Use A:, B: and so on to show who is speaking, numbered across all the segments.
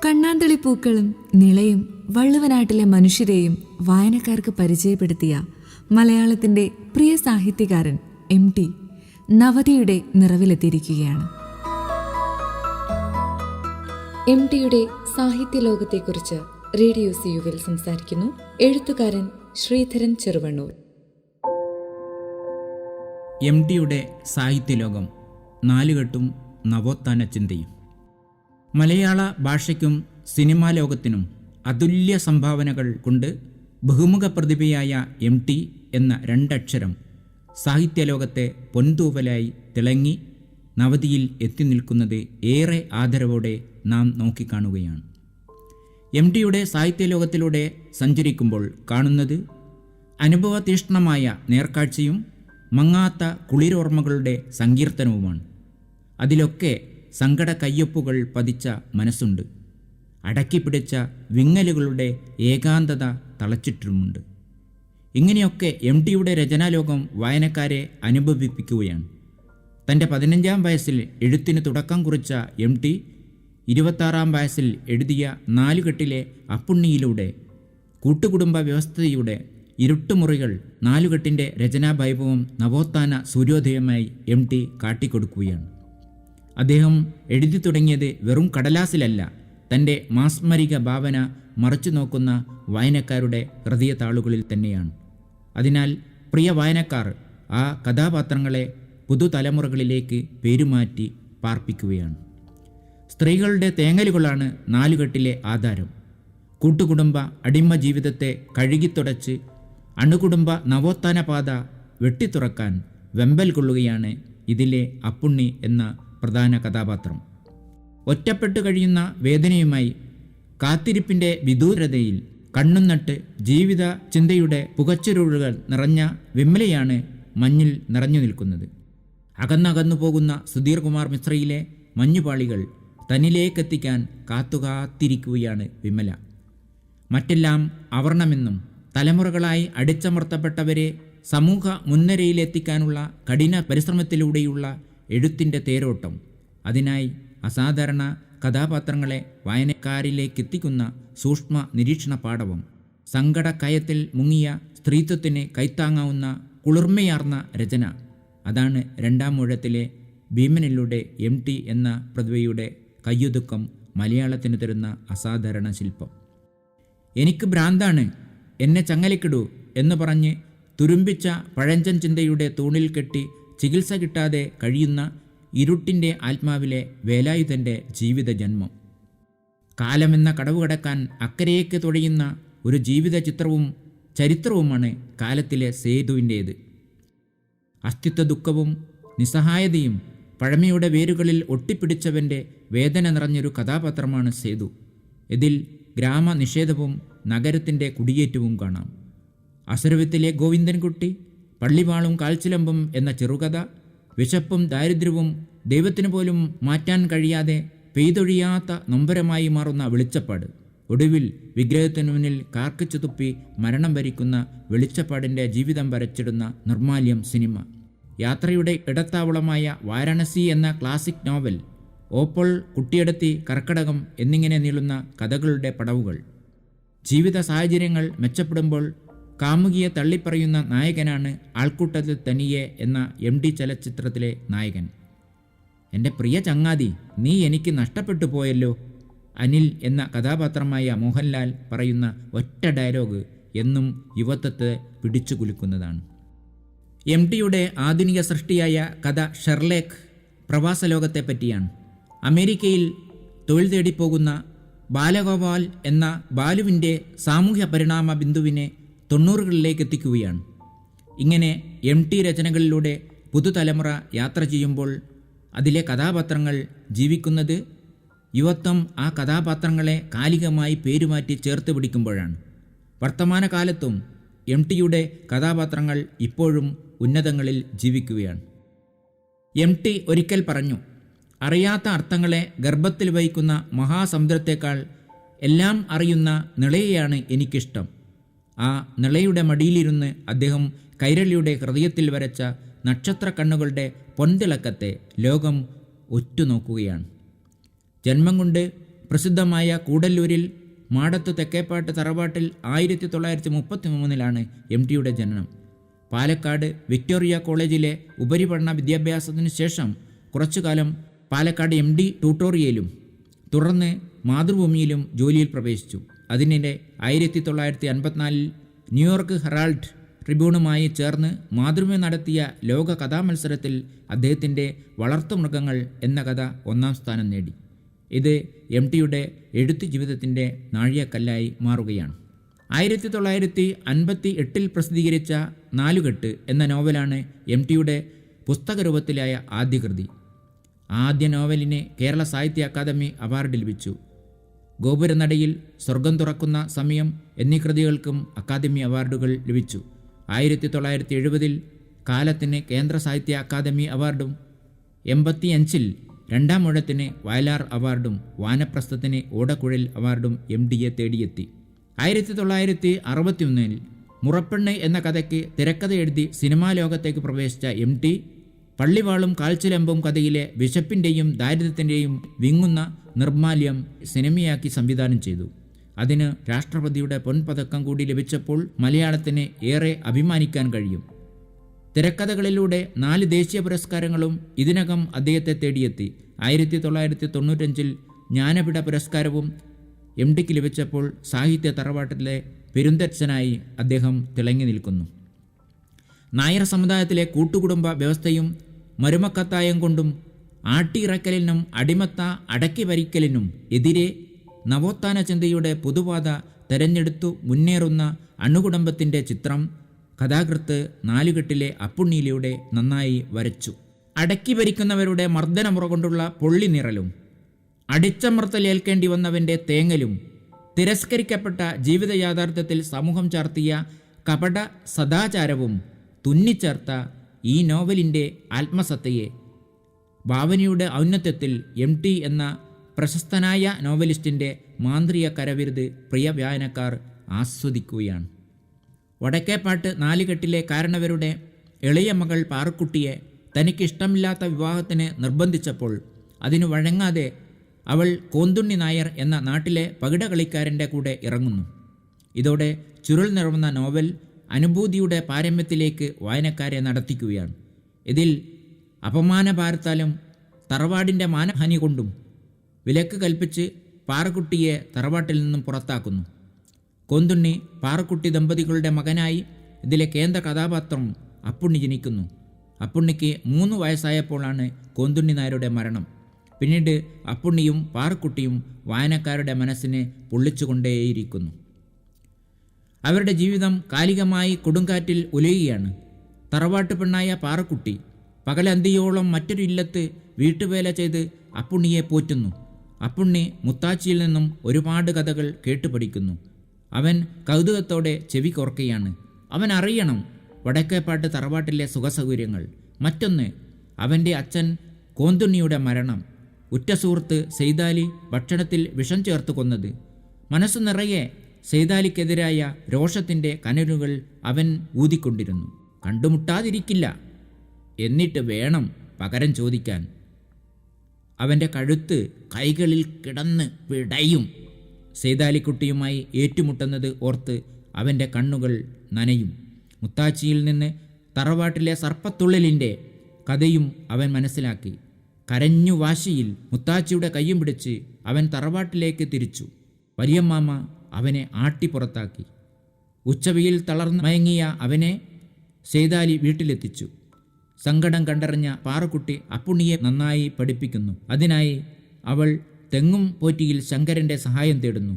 A: കണ്ണാന്തളി പൂക്കളും നിളയും വള്ളുവനാട്ടിലെ മനുഷ്യരെയും വായനക്കാർക്ക് പരിചയപ്പെടുത്തിയ മലയാളത്തിൻ്റെ പ്രിയ സാഹിത്യകാരൻ MT നവതിയുടെ നിറവിലെത്തിയിരിക്കുകയാണ്. MTയുടെ സാഹിത്യലോകത്തെക്കുറിച്ച് റേഡിയോ CUവിൽ സംസാരിക്കുന്നു എഴുത്തുകാരൻ ശ്രീധരൻ ചെറുവണ്ണൂർ.
B: MTയുടെ സാഹിത്യലോകം നാലുകെട്ടും നവോത്ഥാന ചിന്തയും. മലയാള ഭാഷയ്ക്കും സിനിമാ ലോകത്തിനും അതുല്യ സംഭാവനകൾ കൊണ്ട് ബഹുമുഖ പ്രതിഭയായ MT എന്ന രണ്ടക്ഷരം സാഹിത്യലോകത്തെ പൊൻതൂവലായി തിളങ്ങി നവതിയിൽ എത്തി നിൽക്കുന്നത് ഏറെ ആദരവോടെ നാം നോക്കിക്കാണുകയാണ്. MTയുടെ സാഹിത്യലോകത്തിലൂടെ സഞ്ചരിക്കുമ്പോൾ കാണുന്നത് അനുഭവതീഷ്ണമായ നേർക്കാഴ്ചയും മങ്ങാത്ത കുളിരോർമ്മകളുടെ സങ്കീർത്തനവുമാണ്. അതിലൊക്കെ സങ്കട കയ്യൊപ്പുകൾ പതിച്ച മനസ്സുണ്ട്. അടക്കിപ്പിടിച്ച വിങ്ങലുകളുടെ ഏകാന്തത തളച്ചിട്ടുമുണ്ട്. ഇങ്ങനെയൊക്കെ MTയുടെ രചനാലോകം വായനക്കാരെ അനുഭവിപ്പിക്കുകയാണ്. തൻ്റെ 15-ാം വയസ്സിൽ എഴുത്തിന് തുടക്കം കുറിച്ച MT 26-ാം വയസ്സിൽ എഴുതിയ നാലുകെട്ടിലെ അപ്പുണ്ണിയിലൂടെ കൂട്ടുകുടുംബ വ്യവസ്ഥയുടെ ഇരുട്ടുമുറികൾ നാലുകെട്ടിൻ്റെ രചനാവൈഭവം നവോത്ഥാന സൂര്യോദയമായി MT കാട്ടിക്കൊടുക്കുകയാണ്. അദ്ദേഹം എഴുതി തുടങ്ങിയത് വെറും കടലാസിലല്ല, തൻ്റെ മാസ്മരിക ഭാവന മറച്ചു നോക്കുന്ന വായനക്കാരുടെ ഹൃദയതാളുകളിൽ തന്നെയാണ്. അതിനാൽ പ്രിയ വായനക്കാർ ആ കഥാപാത്രങ്ങളെ പുതുതലമുറകളിലേക്ക് പേരുമാറ്റി പാർപ്പിക്കുകയാണ്. സ്ത്രീകളുടെ തേങ്ങലുകളാണ് നാലുകെട്ടിലെ ആധാരം. കൂട്ടുകുടുംബ അടിമ ജീവിതത്തെ കഴുകിത്തുടച്ച് അണുകുടുംബ നവോത്ഥാന പാത വെട്ടിത്തുറക്കാൻ വെമ്പൽ കൊള്ളുകയാണ് ഇതിലെ അപ്പുണ്ണി എന്ന പ്രധാന കഥാപാത്രം. ഒറ്റപ്പെട്ടു കഴിയുന്ന വേദനയുമായി കാത്തിരിപ്പിൻ്റെ വിദൂരതയിൽ കണ്ണും നട്ട് ജീവിത ചിന്തയുടെ പുകച്ചുരുളുകൾ നിറഞ്ഞ വിമലയാണ് മഞ്ഞിൽ നിറഞ്ഞു നിൽക്കുന്നത്. അകന്നകന്നു പോകുന്ന സുധീർ കുമാർ മിശ്രയിലെ മഞ്ഞുപാളികൾ തന്നിലേക്കെത്തിക്കാൻ കാത്തുകാത്തിരിക്കുകയാണ് വിമല. മറ്റെല്ലാം അവർണമെന്നും തലമുറകളായി അടിച്ചമർത്തപ്പെട്ടവരെ സമൂഹ മുൻനിരയിലെത്തിക്കാനുള്ള കഠിന പരിശ്രമത്തിലൂടെയുള്ള എഴുത്തിൻ്റെ തേരോട്ടം, അതിനായി അസാധാരണ കഥാപാത്രങ്ങളെ വായനക്കാരിലേക്കെത്തിക്കുന്ന സൂക്ഷ്മ നിരീക്ഷണ പാടവം, സങ്കടക്കയത്തിൽ മുങ്ങിയ സ്ത്രീത്വത്തിന് കൈത്താങ്ങാവുന്ന കുളിർമയാർന്ന രചന, അതാണ് രണ്ടാം ഊഴത്തിലെ ഭീമനിലൂടെ MT എന്ന പ്രതിഭയുടെ കയ്യൊതുക്കം മലയാളത്തിന് തരുന്ന അസാധാരണ ശില്പം. എനിക്ക് ഭ്രാന്താണ്, എന്നെ ചങ്ങലക്കിടൂ എന്ന് പറഞ്ഞ് തുരുമ്പിച്ച പഴഞ്ചൻ ചിന്തയുടെ തൂണിൽ കെട്ടി ചികിത്സ കിട്ടാതെ കഴിയുന്ന ഇരുട്ടിൻ്റെ ആത്മാവിലെ വേലായുധൻ്റെ ജീവിത ജന്മം. കാലമെന്ന കടവ് കടക്കാൻ അക്കരയേക്ക് തുഴയുന്ന ഒരു ജീവിത ചിത്രവും ചരിത്രവുമാണ് കാലത്തിലെ സേതുവിൻ്റേത്. അസ്തിത്വ ദുഃഖവും നിസ്സഹായതയും പഴമയുടെ വേരുകളിൽ ഒട്ടിപ്പിടിച്ചവൻ്റെ വേദന നിറഞ്ഞൊരു കഥാപാത്രമാണ് സേതു. ഇതിൽ ഗ്രാമനിഷേധവും നഗരത്തിൻ്റെ കുടിയേറ്റവും കാണാം. അസുരവത്തിലെ ഗോവിന്ദൻകുട്ടി, പള്ളിവാളും കാൽച്ചിലമ്പും എന്ന ചെറുകഥ, വിശപ്പും ദാരിദ്ര്യവും ദൈവത്തിനു പോലും മാറ്റാൻ കഴിയാതെ പെയ്തൊഴിയാത്ത നൊമ്പരമായി മാറുന്ന വെളിച്ചപ്പാട്, ഒടുവിൽ വിഗ്രഹത്തിനു മുന്നിൽ കാർക്കിച്ചു തുപ്പി മരണം വരിക്കുന്ന വെളിച്ചപ്പാടിൻ്റെ ജീവിതം വരച്ചിടുന്ന നിർമാല്യം സിനിമ, യാത്രയുടെ ഇടത്താവളമായ വാരാണസി എന്ന ക്ലാസിക് നോവൽ, ഓപ്പോൾ, കുട്ടിയെടുത്തി, കർക്കടകം എന്നിങ്ങനെ നീളുന്ന കഥകളുടെ പടവുകൾ. ജീവിത സാഹചര്യങ്ങൾ മെച്ചപ്പെടുമ്പോൾ കാമുകിയെ തള്ളിപ്പറയുന്ന നായകനാണ് ആൾക്കൂട്ടത്തിൽ തനിയെ എന്ന MT ചലച്ചിത്രത്തിലെ നായകൻ. എൻ്റെ പ്രിയ ചങ്ങാതി, നീ എനിക്ക് നഷ്ടപ്പെട്ടു പോയല്ലോ. അനിൽ എന്ന കഥാപാത്രമായ മോഹൻലാൽ പറയുന്ന ഒറ്റ ഡയലോഗ് എന്നും യുവത്വത്തെ പിടിച്ചു കുലുക്കുന്നതാണ്. MTയുടെ ആധുനിക സൃഷ്ടിയായ കഥ ഷെർലേക്ക് പ്രവാസ ലോകത്തെപ്പറ്റിയാണ്. അമേരിക്കയിൽ തൊഴിൽ തേടിപ്പോകുന്ന ബാലഗോപാൽ എന്ന ബാലുവിൻ്റെ സാമൂഹ്യ പരിണാമ ബിന്ദുവിനെ 90കളിലേക്ക് എത്തിക്കുകയാണ്. ഇങ്ങനെ MT രചനകളിലൂടെ പുതുതലമുറ യാത്ര ചെയ്യുമ്പോൾ അതിലെ കഥാപാത്രങ്ങൾ ജീവിക്കുന്നത് യുവത്വം ആ കഥാപാത്രങ്ങളെ കാലികമായി പേരുമാറ്റി ചേർത്ത് പിടിക്കുമ്പോഴാണ്. വർത്തമാനകാലത്തും MTയുടെ കഥാപാത്രങ്ങൾ ഇപ്പോഴും ഉന്നതങ്ങളിൽ ജീവിക്കുകയാണ്. MT ഒരിക്കൽ പറഞ്ഞു, അറിയാത്ത അർത്ഥങ്ങളെ ഗർഭത്തിൽ വഹിക്കുന്ന മഹാസമുദ്രത്തേക്കാൾ എല്ലാം അറിയുന്ന നിളയെയാണ് എനിക്കിഷ്ടം. ആ നിളയുടെ മടിയിലിരുന്ന് അദ്ദേഹം കൈരളിയുടെ ഹൃദയത്തിൽ വരച്ച നക്ഷത്ര കണ്ണുകളുടെ പൊൻതിളക്കത്തെ ലോകം ഉറ്റുനോക്കുകയാണ്. ജന്മം കൊണ്ട് പ്രസിദ്ധമായ കൂടല്ലൂരിൽ മാടത്ത് തെക്കേപ്പാട്ട് തറവാട്ടിൽ 1933 MTയുടെ ജനനം. പാലക്കാട് വിക്ടോറിയ കോളേജിലെ ഉപരിപഠന വിദ്യാഭ്യാസത്തിനു ശേഷം കുറച്ചുകാലം പാലക്കാട് MD ട്യൂട്ടോറിയയിലും തുടർന്ന് മാതൃഭൂമിയിലും ജോലിയിൽ പ്രവേശിച്ചു. അതിനിടെ 1954 ന്യൂയോർക്ക് ഹെറാൾഡ് ട്രിബ്യൂണുമായി ചേർന്ന് മാതൃഭൂമി നടത്തിയ ലോക കഥാമത്സരത്തിൽ അദ്ദേഹത്തിൻ്റെ വളർത്തുമൃഗങ്ങൾ എന്ന കഥ 1ാം സ്ഥാനം നേടി. ഇത് MTയുടെ എഴുത്തു ജീവിതത്തിൻ്റെ നാഴികക്കല്ലായി മാറുകയാണ്. 1958 പ്രസിദ്ധീകരിച്ച നാലുകെട്ട് എന്ന നോവലാണ് MTയുടെ പുസ്തകരൂപത്തിലായ ആദ്യ കൃതി. ആദ്യ നോവലിന് കേരള സാഹിത്യ അക്കാദമി അവാർഡ് ലഭിച്ചു. ഗോപുരനടയിൽ, സ്വർഗം തുറക്കുന്ന സമയം എന്നീ കൃതികൾക്കും അക്കാദമി അവാർഡുകൾ ലഭിച്ചു. 1970 കാലത്തിന് കേന്ദ്ര സാഹിത്യ അക്കാദമി അവാർഡും 85 രണ്ടാം ഊഴത്തിന് വയലാർ അവാർഡും വാനപ്രസ്ഥത്തിന് ഓടക്കുഴൽ അവാർഡും MTയെ തേടിയെത്തി. 1961 മുറപ്പെണ്ണ് എന്ന കഥയ്ക്ക് തിരക്കഥ എഴുതി സിനിമാ ലോകത്തേക്ക് പ്രവേശിച്ച MT പള്ളിവാളും കാൽച്ചിലമ്പും കഥയിലെ വിശപ്പിൻ്റെയും ദാരിദ്ര്യത്തിൻ്റെയും വിങ്ങുന്ന നിർമ്മാല്യം സിനിമയാക്കി സംവിധാനം ചെയ്തു. അതിന് രാഷ്ട്രപതിയുടെ പൊൻപതക്കം കൂടി ലഭിച്ചപ്പോൾ മലയാളത്തിന് ഏറെ അഭിമാനിക്കാൻ കഴിയും. തിരക്കഥകളിലൂടെ 4 ദേശീയ പുരസ്കാരങ്ങളും ഇതിനകം അദ്ദേഹത്തെ തേടിയെത്തി. 1995 ജ്ഞാനപീഠ പുരസ്കാരവും MTക്ക് ലഭിച്ചപ്പോൾ സാഹിത്യ തറവാട്ടിലെ പെരുന്തച്ഛനായി അദ്ദേഹം തിളങ്ങി നിൽക്കുന്നു. നായർ സമുദായത്തിലെ കൂട്ടുകുടുംബ വ്യവസ്ഥയും മരുമക്കത്തായം കൊണ്ടും ആട്ടിയിറക്കലിനും അടിമത്ത അടക്കി ഭരിക്കലിനും എതിരെ നവോത്ഥാന ചിന്തയുടെ പുതുപാത തെരഞ്ഞെടുത്തു മുന്നേറുന്ന അണുകുടുംബത്തിൻ്റെ ചിത്രം കഥാകൃത്ത് നാലുകെട്ടിലെ അപ്പുണ്ണിയിലൂടെ നന്നായി വരച്ചു. അടക്കി ഭരിക്കുന്നവരുടെ മർദ്ദനമുറ കൊണ്ടുള്ള പൊള്ളി നിറലും അടിച്ചമർത്തലേൽക്കേണ്ടി വന്നവൻ്റെ തേങ്ങലും തിരസ്കരിക്കപ്പെട്ട ജീവിത യാഥാർത്ഥ്യത്തിൽ സമൂഹം ചാർത്തിയ കപട സദാചാരവും തുന്നിച്ചേർത്ത ഈ നോവലിൻ്റെ ആത്മസത്തയെ ഭാവനയുടെ ഔന്നത്യത്തിൽ MT എന്ന പ്രശസ്തനായ നോവലിസ്റ്റിൻ്റെ മാന്ത്രിക കരവിരുത് പ്രിയ വായനക്കാർ ആസ്വദിക്കുകയാണ്. വടക്കേപ്പാട്ട് നാലുകെട്ടിലെ കാരണവരുടെ ഇളയ മകൾ പാറുക്കുട്ടിയെ തനിക്കിഷ്ടമില്ലാത്ത വിവാഹത്തിന് നിർബന്ധിച്ചപ്പോൾ അതിനു വഴങ്ങാതെ അവൾ കോന്തുണ്ണി നായർ എന്ന നാട്ടിലെ പകിട കളിക്കാരൻ്റെ കൂടെ ഇറങ്ങുന്നു. ഇതോടെ ചുരുൾ നിറവുന്ന നോവൽ അനുഭൂതിയുടെ പാരമ്യത്തിലേക്ക് വായനക്കാരെ നടത്തിക്കുകയാണ്. ഇതിൽ അപമാനഭാരത്താലും തറവാടിൻ്റെ മാനഹാനി കൊണ്ടും വിലക്ക് കൽപ്പിച്ച് പാറുക്കുട്ടിയെ തറവാട്ടിൽ നിന്നും പുറത്താക്കുന്നു. കോന്തുണ്ണി പാറുക്കുട്ടി ദമ്പതികളുടെ മകനായി ഇതിലെ കേന്ദ്ര കഥാപാത്രം അപ്പുണ്ണി ജനിക്കുന്നു. അപ്പുണ്ണിക്ക് 3 വയസ്സായപ്പോഴാണ് കോന്തുണ്ണി നായരുടെ മരണം. പിന്നീട് അപ്പുണ്ണിയും പാറുക്കുട്ടിയും വായനക്കാരുടെ മനസ്സിനെ പൊള്ളിച്ചുകൊണ്ടേയിരിക്കുന്നു. അവരുടെ ജീവിതം കാലികമായി കൊടുങ്കാറ്റിൽ ഉലയുകയാണ്. തറവാട്ട് പെണ്ണായ പാറുക്കുട്ടി പകലന്തിയോളം മറ്റൊരു ഇല്ലത്ത് വീട്ടുവേല ചെയ്ത് അപ്പുണ്ണിയെ പോറ്റുന്നു. അപ്പുണ്ണി മുത്താച്ചിയിൽ നിന്നും ഒരുപാട് കഥകൾ കേട്ടുപഠിക്കുന്നു. അവൻ കൗതുകത്തോടെ ചെവി കോർക്കുകയാണ്. അവൻ അറിയണം വടക്കേപ്പാട്ട് തറവാട്ടിലെ സുഖസൗകര്യങ്ങൾ. മറ്റൊന്ന്, അവൻ്റെ അച്ഛൻ കോന്തുണ്ണിയുടെ മരണം, ഉറ്റ സുഹൃത്ത് സെയ്താലി ഭക്ഷണത്തിൽ വിഷം ചേർത്ത് കൊന്നത്. മനസ്സു നിറയെ സെയ്താലിക്കെതിരായ രോഷത്തിൻ്റെ കനലുകൾ അവൻ ഊതിക്കൊണ്ടിരുന്നു. കണ്ടുമുട്ടാതിരിക്കില്ല, എന്നിട്ട് വേണം പകരം ചോദിക്കാൻ. അവൻ്റെ കഴുത്ത് കൈകളിൽ കിടന്ന് പിടയും. സെയ്താലിക്കുട്ടിയുമായി ഏറ്റുമുട്ടുന്നത് ഓർത്ത് അവൻ്റെ കണ്ണുകൾ നനയും. മുത്താച്ചിയിൽ നിന്ന് തറവാട്ടിലെ സർപ്പത്തുള്ളലിൻ്റെ കഥയും അവൻ മനസ്സിലാക്കി. കരഞ്ഞു വാശിയിൽ മുത്താച്ചിയുടെ കയ്യും പിടിച്ച് അവൻ തറവാട്ടിലേക്ക് തിരിച്ചു. വലിയമ്മാമ അവനെ ആട്ടിപ്പുറത്താക്കി. ഉച്ചവെയിൽ തളർന്ന് മയങ്ങിയ അവനെ സെയ്താലി വീട്ടിലെത്തിച്ചു. സങ്കടം കണ്ടറിഞ്ഞ പാറുക്കുട്ടി അപ്പുണ്ണിയെ നന്നായി പഠിപ്പിക്കുന്നു. അതിനായി അവൾ തെങ്ങും പോറ്റിയിൽ ശങ്കരൻ്റെ സഹായം തേടുന്നു.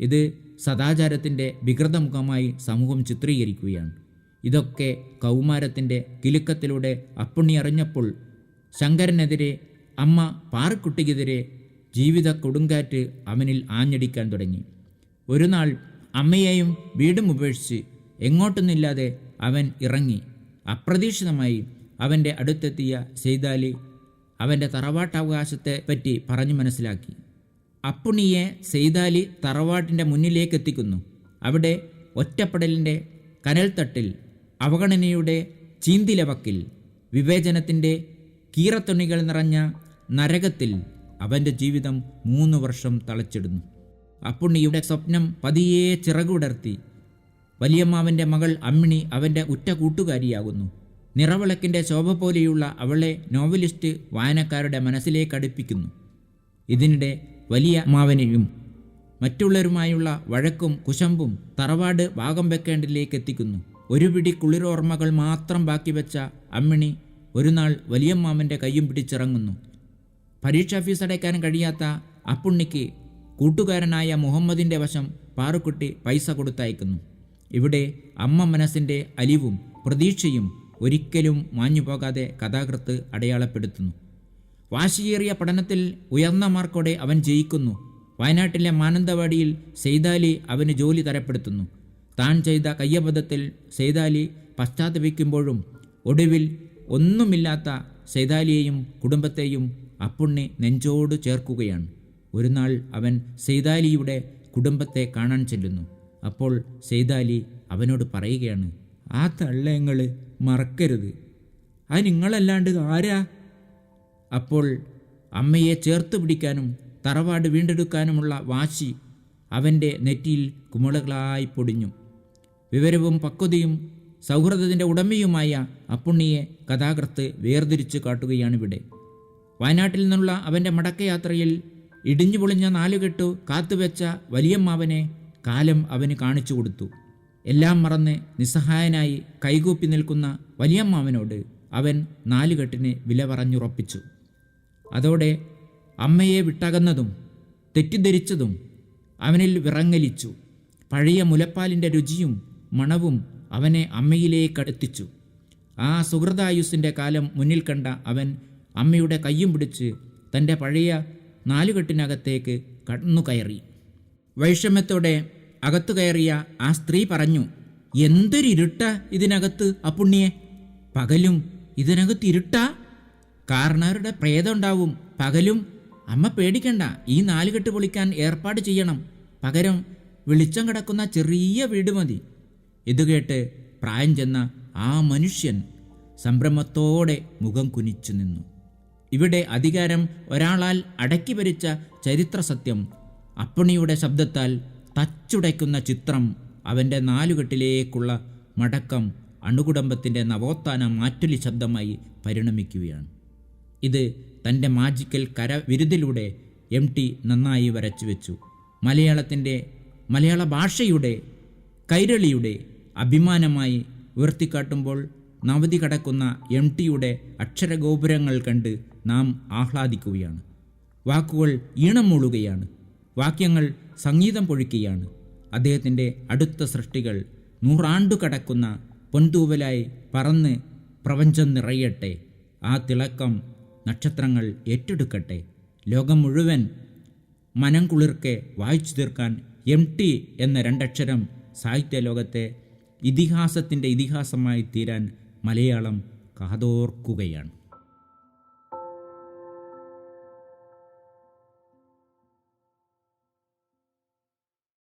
B: ഇത് സദാചാരത്തിൻ്റെ വികൃതമുഖമായി സമൂഹം ചിത്രീകരിക്കുകയാണ്. ഇതൊക്കെ കൗമാരത്തിൻ്റെ കിലുക്കത്തിലൂടെ അപ്പുണ്ണി അറിഞ്ഞപ്പോൾ ശങ്കരനെതിരെ, അമ്മ പാറുക്കുട്ടിക്കെതിരെ ജീവിത കൊടുങ്കാറ്റ് അവനിൽ ആഞ്ഞടിക്കാൻ തുടങ്ങി. ഒരു നാൾ അമ്മയെയും വീടും ഉപേക്ഷിച്ച് എങ്ങോട്ടൊന്നുമില്ലാതെ അവൻ ഇറങ്ങി. അപ്രതീക്ഷിതമായി അവൻ്റെ അടുത്തെത്തിയ സെയ്താലി അവൻ്റെ തറവാട്ടവകാശത്തെ പറ്റി പറഞ്ഞു മനസ്സിലാക്കി. അപ്പുണ്ണിയെ സെയ്താലി തറവാട്ടിൻ്റെ മുന്നിലേക്ക് എത്തിക്കുന്നു. അവിടെ ഒറ്റപ്പെടലിൻ്റെ കനൽത്തട്ടിൽ, അവഗണനയുടെ ചീന്തിലവക്കിൽ, വിവേചനത്തിൻ്റെ കീറത്തുണികൾ നിറഞ്ഞ നരകത്തിൽ അവൻ്റെ ജീവിതം 3 വർഷം തളച്ചിടുന്നു. അപ്പുണ്ണിയുടെ സ്വപ്നം പതിയെ ചിറകുടർത്തി. വലിയമ്മാവൻ്റെ മകൾ അമ്മിണി അവൻ്റെ ഉറ്റ കൂട്ടുകാരിയാകുന്നു. നിറവിളക്കിൻ്റെ ശോഭ പോലെയുള്ള അവളെ നോവലിസ്റ്റ് വായനക്കാരുടെ മനസ്സിലേക്ക് അടുപ്പിക്കുന്നു. ഇതിനിടെ വലിയ മാവനെയും മറ്റുള്ളവരുമായുള്ള വഴക്കും കുശമ്പും തറവാട് ഭാഗം വെക്കേണ്ടതിലേക്ക് എത്തിക്കുന്നു. ഒരു പിടി കുളിരോർമ്മകൾ മാത്രം ബാക്കി വെച്ച അമ്മിണി ഒരു നാൾ വലിയമ്മാവൻ്റെ കയ്യും പിടിച്ചിറങ്ങുന്നു. പരീക്ഷാ ഫീസ് അടയ്ക്കാൻ കഴിയാത്ത അപ്പുണ്ണിക്ക് കൂട്ടുകാരനായ മുഹമ്മദിൻ്റെ വശം പാറുക്കുട്ടി പൈസ കൊടുത്തയക്കുന്നു. ഇവിടെ അമ്മ മനസ്സിൻ്റെ അലിവും പ്രതീക്ഷയും ഒരിക്കലും മാഞ്ഞുപോകാതെ കഥാകൃത്ത് അടയാളപ്പെടുത്തുന്നു. വാശിയേറിയ പഠനത്തിൽ ഉയർന്ന മാർക്കോടെ അവൻ ജയിക്കുന്നു. വയനാട്ടിലെ മാനന്തവാടിയിൽ സെയ്താലി അവന് ജോലി തരപ്പെടുത്തുന്നു. താൻ ചെയ്ത കയ്യബദ്ധത്തിൽ സെയ്താലി പശ്ചാത്തപിക്കുമ്പോഴും ഒടുവിൽ ഒന്നുമില്ലാത്ത സെയ്താലിയെയും കുടുംബത്തെയും അപ്പുണ്ണി നെഞ്ചോട് ചേർക്കുകയാണ്. ഒരു നാൾ അവൻ സെയ്താലിയുടെ കുടുംബത്തെ കാണാൻ ചെല്ലുന്നു. അപ്പോൾ സെയ്താലി അവനോട് പറയുകയാണ്, ആ തള്ളയങ്ങൾ മറക്കരുത്, അത് നിങ്ങളല്ലാണ്ട് ആരാ? അപ്പോൾ അമ്മയെ ചേർത്ത് പിടിക്കാനും തറവാട് വീണ്ടെടുക്കാനുമുള്ള വാശി അവൻ്റെ നെറ്റിയിൽ കുമിളകളായി പൊടിഞ്ഞു. വിവരവും പക്വതയും സൗഹൃദത്തിൻ്റെ ഉടമയുമായ അപ്പുണ്ണിയെ കഥാകൃത്ത് വേർതിരിച്ച് കാട്ടുകയാണിവിടെ. വയനാട്ടിൽ നിന്നുള്ള അവൻ്റെ മടക്കയാത്രയിൽ ഇടിഞ്ഞു പൊളിഞ്ഞ 4 കെട്ടു കാത്തുവെച്ച വലിയമ്മാവനെ കാലം അവന് കാണിച്ചു കൊടുത്തു. എല്ലാം മറന്ന് നിസ്സഹായനായി കൈകൂപ്പി നിൽക്കുന്ന വലിയമ്മാവനോട് അവൻ 4 കെട്ടിന് വില പറഞ്ഞുറപ്പിച്ചു. അതോടെ അമ്മയെ വിട്ടകന്നതും തെറ്റിദ്ധരിച്ചതും അവനിൽ വിറങ്ങലിച്ചു. പഴയ മുലപ്പാലിൻ്റെ രുചിയും മണവും അവനെ അമ്മയിലേക്കടുത്തിച്ചു. ആ സുഹൃതായുസിൻ്റെ കാലം മുന്നിൽ കണ്ട അവൻ അമ്മയുടെ കയ്യും പിടിച്ച് തൻ്റെ പഴയ 4 കെട്ടിനകത്തേക്ക് കടന്നുകയറി. വൈഷമ്യത്തോടെ അകത്തു കയറിയ ആ സ്ത്രീ പറഞ്ഞു, എന്തൊരിരുട്ട ഇതിനകത്ത് അപ്പുണ്ണിയെ, പകലും ഇതിനകത്ത് ഇരുട്ടാ? കാരണവരുടെ പ്രേതം ഉണ്ടാവും പകലും. അമ്മ പേടിക്കണ്ട, ഈ 4 കെട്ട് പൊളിക്കാൻ ഏർപ്പാട് ചെയ്യണം. പകരം വെളിച്ചം കിടക്കുന്ന ചെറിയ വീട് മതി. ഇതുകേട്ട് പ്രായം ചെന്ന ആ മനുഷ്യൻ സംഭ്രമത്തോടെ മുഖം കുനിച്ചു നിന്നു. ഇവിടെ അധികാരം ഒരാളാൽ അടക്കി ഭരിച്ച ചരിത്ര സത്യം അപ്പുണ്ണിയുടെ ശബ്ദത്താൽ തച്ചുടയ്ക്കുന്ന ചിത്രം അവൻ്റെ 4 കെട്ടിലേക്കുള്ള മടക്കം അണുകുടുംബത്തിൻ്റെ നവോത്ഥാന മാറ്റൊലി ശബ്ദമായി പരിണമിക്കുകയാണ്. ഇത് തൻ്റെ മാജിക്കൽ കരവിരുതിലൂടെ MT നന്നായി വരച്ചു വെച്ചു. മലയാള ഭാഷയുടെ കൈരളിയുടെ അഭിമാനമായി ഉയർത്തിക്കാട്ടുമ്പോൾ നവതി കടക്കുന്ന MTയുടെ അക്ഷരഗോപുരങ്ങൾ കണ്ട് നാം ആഹ്ലാദിക്കുകയാണ്. വാക്കുകൾ ഈണം മൂളുകയാണ്, വാക്യങ്ങൾ സംഗീതം പൊഴിക്കുകയാണ്. അദ്ദേഹത്തിൻ്റെ അടുത്ത സൃഷ്ടികൾ 100 ആണ്ടു കടക്കുന്ന പൊൻതൂവലായി പറന്ന് പ്രപഞ്ചം നിറയട്ടെ. ആ തിളക്കം നക്ഷത്രങ്ങൾ ഏറ്റെടുക്കട്ടെ. ലോകം മുഴുവൻ മനം കുളിർക്കെ വായിച്ചു തീർക്കാൻ MT എന്ന 2 അക്ഷരം സാഹിത്യലോകത്തെ ഇതിഹാസത്തിൻ്റെ ഇതിഹാസമായി തീരാൻ മലയാളം കാതോർക്കുകയാണ്.